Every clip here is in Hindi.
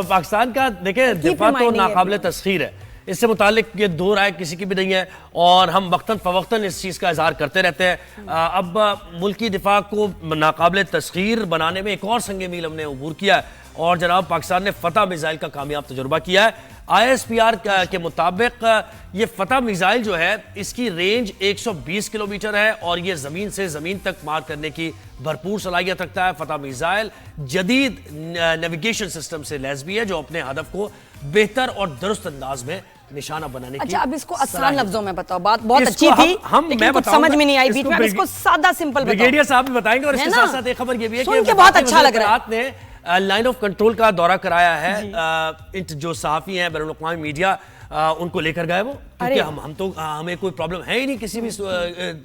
पाकिस्तान का देखें दिफा तो नाकाबिले तस्खीर है, इससे मुतालिक ये दो राय किसी की भी नहीं है और हम वक्तन फवक्तन इस चीज़ का इजहार करते रहते हैं। अब मुल्की दिफा को नाकाबिले तस्खीर बनाने में एक और संग मील हमने अबूर किया है और जनाब पाकिस्तान ने फतह मिसाइल का कामयाब तजुर्बा किया है। ISPR के मुताबिक ये फतह मिसाइल जो है इसकी रेंज 120 किलोमीटर है और ये ज़मीन से ज़मीन तक मार करने की भरपूर सलाहियत रखता है। फतह मिसाइल जदीद नेविगेशन सिस्टम से लैस भी है जो अपने हदफ को बेहतर और दुरुस्त अंदाज में निशाना बनाने की। अच्छा, अब इसको आसान लफ्जों में बताओ। बात बहुत अच्छी थी लेकिन कुछ समझ में नहीं आई बीच में। इसको सादा सिंपल बताओ। ब्रिगेडियर साहब भी बताएंगे और इसके साथ साथ एक खबर ये भी है कि बहुत अच्छा लग रहा है। ने लाइन ऑफ कंट्रोल का दौरा कराया है। जो सहाफी हैं बैरून अक़वामी मीडिया उनको लेकर गए वो, क्योंकि हमें कोई प्रॉब्लम है ही नहीं किसी भी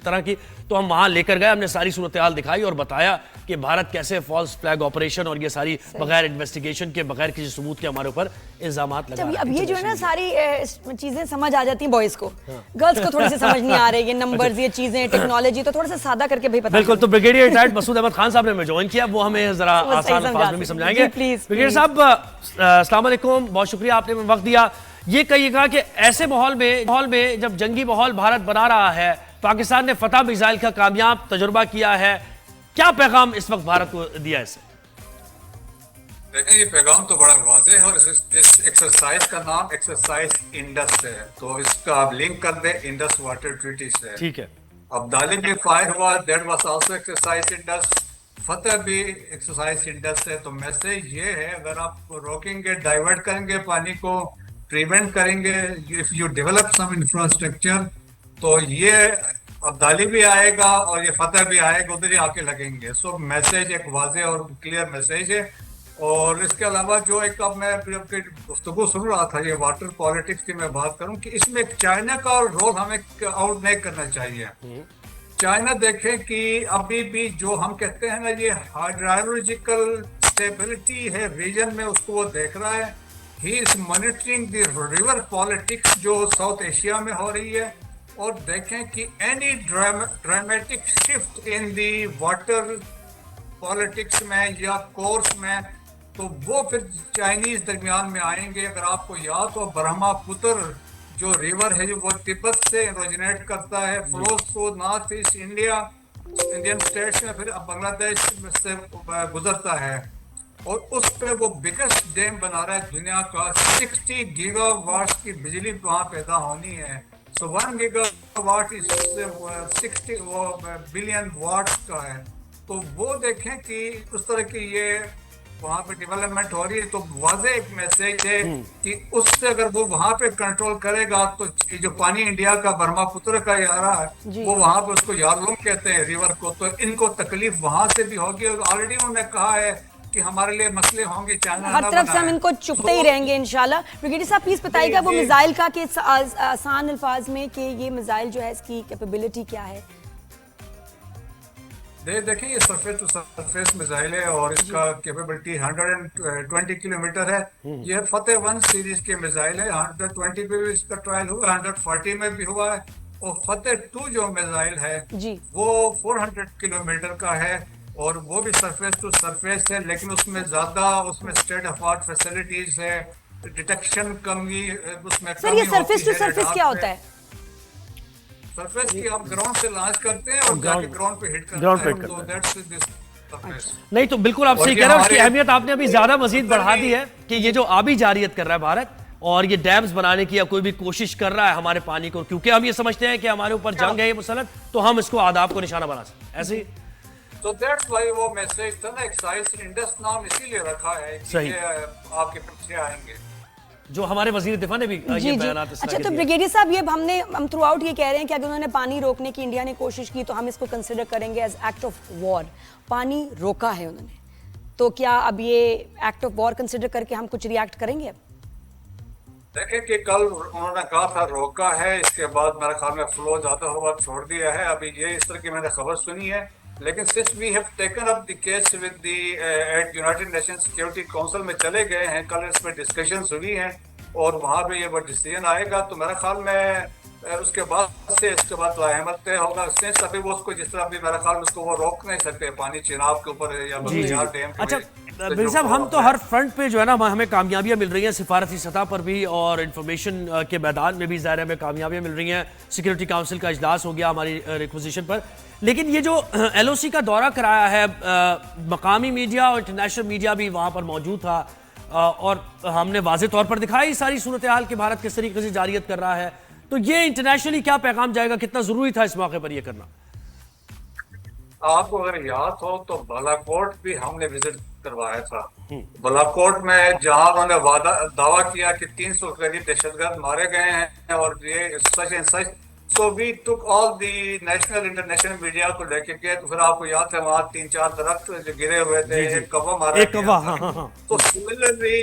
तरह की, तो हम वहां लेकर गए। हमने सारी सूरत हाल दिखाई और बताया कि भारत कैसे फॉल्स फ्लैग ऑपरेशन और ये सारी बगैर इन्वेस्टिगेशन के बगैर किसी सबूत के हमारे ऊपर इल्जामात लगा रहा है। अब ये जो है ना सारी चीजें समझ आ जाती हैं बॉयज को, गर्ल्स को थोड़ी सी समझ नहीं आ रही है। नंबर्स, ये चीजें, टेक्नोलॉजी, तो थोड़ा सा सादा करके भाई बता। बिल्कुल, तो ब्रिगेडियर रिटायर्ड मसूद अहमद खान साहब ने हमें ज्वाइन किया, वो हमें जरा आसान अल्फाज में भी समझाएंगे। ब्रिगेडियर साहब अस्सलाम वालेकुम, बहुत शुक्रिया आपने वक्त दिया। ये कहिएगा कि ऐसे माहौल में जब जंगी माहौल भारत बना रहा है, पाकिस्तान ने फतह मिसाइल का कामयाब तजुर्बा किया है, क्या पैगाम इस वक्त भारत को दिया है? देखें, ये पैगाम तो बड़ा वाज़ेह है और इस एक्सरसाइज का नाम एक्सरसाइज इंडस है, तो इसका आप लिंक कर दें इंडस वाटर ट्रीटी से। ठीक है। अब्दाली में फायर हुआ, that was also exercise Indus. Fateh भी एक्सरसाइज इंडस है। तो मैसेज ये है, अगर आप रोकेंगे, डाइवर्ट करेंगे पानी को, प्रिवेंट करेंगे, if you develop some infrastructure, तो ये अब्दाली भी आएगा और ये फतेह भी आएगा, उधर ही आके लगेंगे। सो मैसेज एक वाज़ेह और क्लियर मैसेज है। और इसके अलावा जो एक अब मैं गुफ्तगू सुन रहा था, ये वाटर पॉलिटिक्स की मैं बात करूं कि इसमें चाइना का रोल हमें आउट नहीं करना चाहिए। चाइना देखें कि अभी भी जो हम कहते हैं ना, ये हाइड्रोलॉजिकल स्टेबिलिटी है रीजन में, उसको वो देख रहा है। He is monitoring the river politics जो साउथ एशिया में हो रही है, और देखें कि any dramatic shift in the water politics में या कोर्स में, तो वो फिर चाइनीज दरमियान में आएंगे। अगर आपको याद हो, ब्रह्मपुत्र जो रिवर है, जो वो तिब्बत से ओरिजिनेट करता है, flows through north east Indian states में, फिर बांग्लादेश से गुजरता है, और उस पे वो बिगेस्ट डैम बना रहा है दुनिया का। 60 गीगावाट की बिजली वहां पैदा होनी है। सो 1 गीगावाट इज 60 बिलियन वाट का है। तो वो देखें कि उस तरह की ये वहां पे डेवलपमेंट हो रही है। तो वाज़ेह एक मैसेज है कि उससे अगर वो वहां पे कंट्रोल करेगा, तो जो पानी इंडिया का ब्रह्मपुत्र का आ रहा है, वो वहां पे उसको यारलुंग कहते हैं रिवर को, तो इनको तकलीफ वहां से भी होगी। और ऑलरेडी उन्होंने कहा है कि हमारे लिए मसले होंगे, चाइना हर तरफ से हम इनको चुपते ही रहेंगे इंशाल्लाह। ब्रिगेडियर साहब प्लीज बताइएगा वो मिसाइल का कि आसान अल्फाज में कि ये मिसाइल जो है इसकी कैपेबिलिटी क्या है? देखें, ये सरफेस टू सरफेस मिसाइल है और इसका कैपेबिलिटी 120 किलोमीटर है। ये फतेह 1 सीरीज के मिसाइल है। 120 पे भी इसका ट्रायल हुआ, 140 में भी हुआ है। और फतेह 2 जो मिसाइल है वो 400 किलोमीटर का है और वो भी सरफेस टू सरफेस है, लेकिन उसमें ज्यादा स्टेट ऑफ आर्ट फैसिलिटीज है, डिटेक्शन कमी उसमें। सर, ये सरफेस टू सरफेस क्या होता है? सरफेस की आप ग्राउंड से लॉन्च करते हैं और जाके ग्राउंड पे हिट करते हैं, तो दैट्स दिस सरफेस। नहीं, तो बिल्कुल आप सही कह रहे हैं। उसकी अहमियत आपने अभी ज्यादा मजीद बढ़ा दी है कि ये जो आबी जारियत कर रहा है भारत, और ये डैम्स बनाने की या कोई भी कोशिश कर रहा है हमारे पानी को, क्योंकि हम ये समझते हैं कि हमारे ऊपर जंग है ये मुसलत, तो हम इसको आदाब को निशाना बना सकते हैं, ऐसे ही। तो दैट्स व्हाई वो मैसेज था ना, एक्साइज इंडस नाम इसीलिए रखा है कि ये आपके पीछे आएंगे, जो हमारे वजीर दिफा ने भी ये बयानात। अच्छा, तो ब्रिगेडियर साहब, ये हम थ्रू आउट ये कह रहे हैं कि अगर उन्होंने पानी रोकने की इंडिया ने कोशिश की तो हम इसको कंसिडर करेंगे एज एक्ट ऑफ वॉर। पानी रोका है उन्होंने, तो क्या अब ये एक्ट ऑफ वॉर कंसिडर करके हम कुछ रिएक्ट करेंगे? अब देखें कि कल उन्होंने कहा था रोका है, इसके बाद मेरे ख्याल में फ्लो ज्यादा हुआ, छोड़ दिया है। अभी ये इस तरह की मैंने खबर सुनी है, लेकिन since we have taken up the case with the at United Nation Security Council में चले गए हैं, कल इस पर डिस्कशंस हुई हैं और वहाँ पे ये डिसीजन आएगा, तो मेरे ख्याल में उसके बाद लाहमत तय होगा। सिंस अभी वो उसको जिस तरह अभी मेरे ख्याल में उसको वो रोक नहीं सकते, पानी चिनाब के ऊपर या बगियार डैम के। अच्छा, भाई साहब, हम तो हर फ्रंट पे जो है ना हमें कामयाबियां मिल रही हैं, सिफारती सतह पर भी और इंफॉर्मेशन के मैदान में भी ज़ाहिर है हमें कामयाबियां मिल रही हैं। सिक्योरिटी काउंसिल का इजलास हो गया हमारी रिक्वेजिशन पर, लेकिन ये जो LOC का दौरा कराया है, मकामी मीडिया और इंटरनेशनल मीडिया भी वहाँ पर मौजूद था और हमने वाज़े तौर पर दिखाई सारी सूरत हाल कि भारत किस तरीके से जारियत कर रहा है। तो ये इंटरनेशनली क्या पैगाम जाएगा, कितना ज़रूरी था इस मौके पर यह करना? आपको अगर याद हो तो बालाकोट भी हमने विजिट करवाया था। बालाकोट में जहां उन्होंने दावा किया कि 300 करीब दहशतगर्द मारे गए हैं और ये such and such, so we took all the national international media को लेके गए, तो फिर आपको याद है वहां 3-4 दरख्त जो गिरे हुए थे, एक कौवा मारा गया था। तो सिमिलरली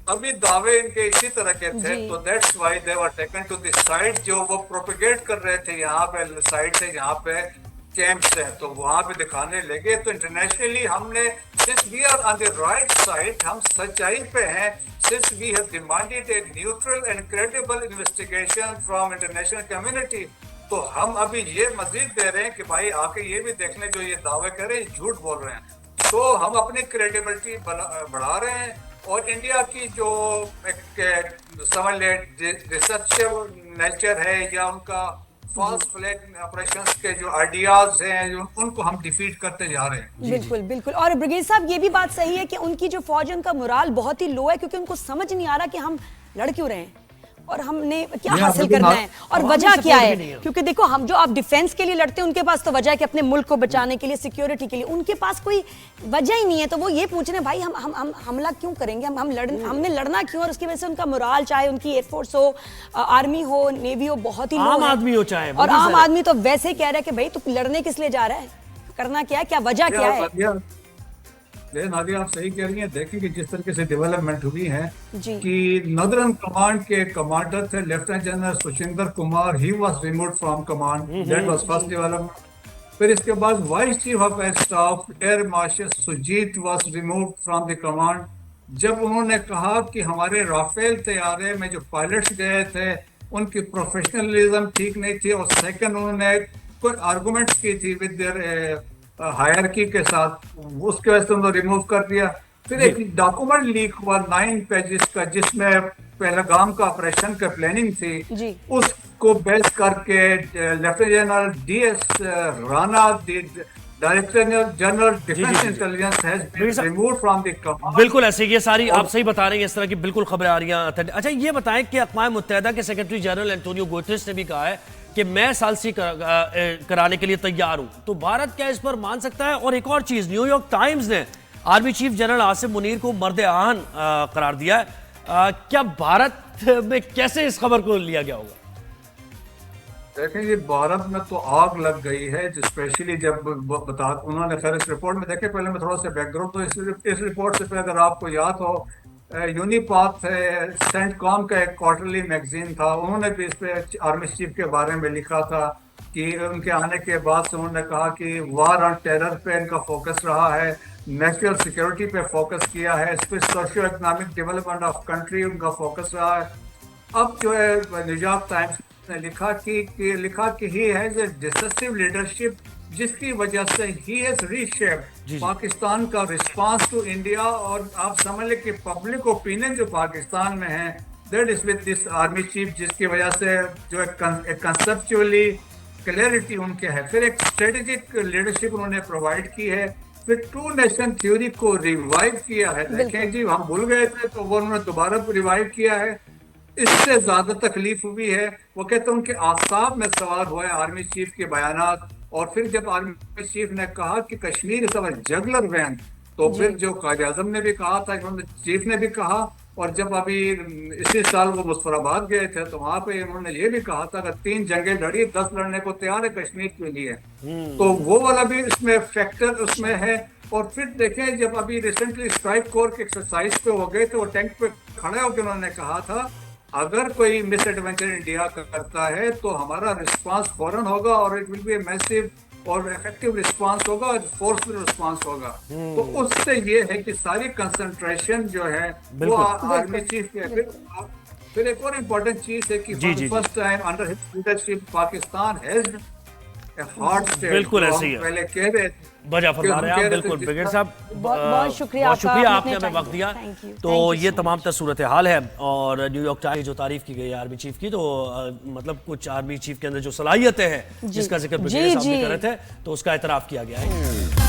अभी दावे इनके इसी तरह के थे, तो that's why they were taken to the side जो वो प्रोपेगेट कर रहे थे यहाँ पे साइड से, यहाँ पे कैंप्स हैं, तो वहां पे दिखाने लगे। तो इंटरनेशनली हमने, since we are on the right side, हम सच्चाई पे हैं, since we have demanded a neutral and credible investigation from international community, तो हम अभी ये मजीद दे रहे हैं कि भाई आके ये भी देख लें जो ये दावे कर रहे हैं झूठ बोल रहे हैं। तो हम अपनी क्रेडिबिलिटी बढ़ा रहे हैं और इंडिया की जो एक समझ ले डिसेप्टिव नेचर है या उनका फॉल्स फ्लैग ऑपरेशंस के जो आइडियाज हैं उनको हम डिफीट करते जा रहे हैं। बिल्कुल बिल्कुल। और ब्रिगेड साहब ये भी बात सही है कि उनकी जो फौज है उनका मोराल बहुत ही लो है, क्योंकि उनको समझ नहीं आ रहा कि हम लड़ क्यों रहे हैं और हमने क्या हासिल करना है और वजह क्या है। क्योंकि देखो, हम जो आप डिफेंस के लिए लड़ते हैं उनके पास तो वजह है कि अपने मुल्क को बचाने के लिए, सिक्योरिटी के लिए, उनके पास कोई वजह ही नहीं है। तो वो ये पूछ रहे हैं भाई हम हमला क्यों करेंगे, हमने लड़ना क्यों, और उसकी वजह से उनका मोराल, चाहे उनकी एयरफोर्स हो, आर्मी हो, नेवी हो, बहुत ही आम आदमी हो चाहे, और आम आदमी तो वैसे ही कह रहा है कि भाई तू लड़ने किस लिए जा रहा है, करना क्या है, क्या वजह क्या है। लेकिन आगे आप सही कह रही हैं, देखिए कि जिस तरीके से डेवलपमेंट हुई है कि नॉर्दर्न कमांड के कमांडर थे lieutenant general Suchinder Kumar, he was removed from command, that was first development. फिर इसके बाद vice chief of air staff air marshal Sujeet was removed from the command, जब उन्होंने कहा कि हमारे राफेल तैयारे में जो पायलट्स गए थे उनकी प्रोफेशनलिज्म ठीक नहीं थी, और सेकंड उन्होंने कोई आर्गूमेंट्स की थी विद देयर हायरकी के साथ, उसके वजह से उन्होंने रिमूव कर दिया। फिर एक डॉक्यूमेंट लीक हुआ 9 पेजेस का, जिसमें पहलगाम का ऑपरेशन का प्लानिंग थी, उसको बेस करके lieutenant general DS Rana, director general defence intelligence has been removed from the command. बिल्कुल ऐसे, ये सारी आप सही बता रहे हैं, इस तरह की बिल्कुल खबरें आ रही हैं। अच्छा, ये बताएं कि अक़वाम मुत्तहिदा के सेक्रेटरी जनरल एंटोनियो गुटेरेस ने भी कहा है कि मैं सालसी कराने के लिए तैयार हूं, तो भारत क्या इस पर मान सकता है? और एक और चीज, न्यूयॉर्क टाइम्स ने army chief general Asim Munir को मर्द आहन करार दिया है। क्या भारत में कैसे इस खबर को लिया गया होगा? देखें, ये भारत में तो आग लग गई है, स्पेशली जब उन्होंने खैर इस रिपोर्ट में, देखे पहले मैं थोड़ा सा बैकग्राउंड, तो इस रिपोर्ट से पहले अगर आपको याद हो, यूनिपाथ सेंटकॉम का एक क्वार्टरली मैगजीन था, उन्होंने भी इस पे आर्मी चीफ के बारे में लिखा था कि उनके आने के बाद से उन्होंने कहा कि वार ऑन टेरर पे इनका फोकस रहा है, नेशनल सिक्योरिटी पे फोकस किया है, इस पर socio economic development of country उनका फोकस रहा है। अब जो है न्यूयॉर्क टाइम्स ने लिखा कि he has a decisive leadership, जिसकी वजह से ही हैज रीशेप्ड पाकिस्तान का रिस्पांस टू इंडिया, और आप समझ लें कि पब्लिक ओपिनियन जो पाकिस्तान में है, that is with this army chief, जिसकी वजह से जो एक कंसेप्चुअली क्लैरिटी उनके है। फिर एक स्ट्रेटेजिक लीडरशिप उन्होंने प्रोवाइड की है, फिर 2 नेशन थ्योरी को रिवाइव किया है। देखें जी, हम भूल गए थे तो वो उन्होंने दोबारा रिवाइव किया है, इससे ज्यादा तकलीफ हुई है। वो कहते हैं उनके आसाब में सवार हुआ है आर्मी चीफ के बयानात, और फिर जब आर्मी चीफ ने कहा कि Kashmir is our jugular vein, तो फिर जो कायद आज़म ने भी कहा था, चीफ ने भी कहा, और जब अभी इसी साल वो मुजफ्फराबाद गए थे तो वहां पे उन्होंने ये भी कहा था कि 3 जंगें लड़ी, 10 लड़ने को तैयार है कश्मीर के लिए। तो वो वाला भी इसमें फैक्टर उसमें है। और फिर देखें, जब अभी रिसेंटली स्ट्राइक कोर के एक्सरसाइज पे हो गए थे, वो टैंक पे खड़े होकर उन्होंने कहा था अगर कोई मिस एडवेंचर इंडिया करता है तो हमारा रिस्पांस फौरन होगा, और it will be a massive और इफेक्टिव रिस्पांस होगा, और फोर्सफुल रिस्पांस होगा। तो उससे ये है कि सारी कंसंट्रेशन जो है वो आर्मी चीफ के। फिर एक और इम्पोर्टेंट चीज है कि first time under his leadership Pakistan has hot state बिल्कुल ऐसे ही है। पहले कह रहे थे बजा फरमा रहे हैं आप, बिल्कुल ब्रिगेड साहब, बहुत शुक्रिया बहुत शुक्रिया आपका, आपने अपने हमें time वक्त दिया। दिया। Thank you, तो thank you ये so तमाम सूरत हाल है, और न्यूयॉर्क टाइम्स की जो तारीफ की गई है आर्मी चीफ की, तो मतलब कुछ आर्मी चीफ के अंदर जो सलाहियतें हैं जिसका जिक्र ब्रिगेड साहब ने कर रहे थे, तो उसका एतराफ किया गया है।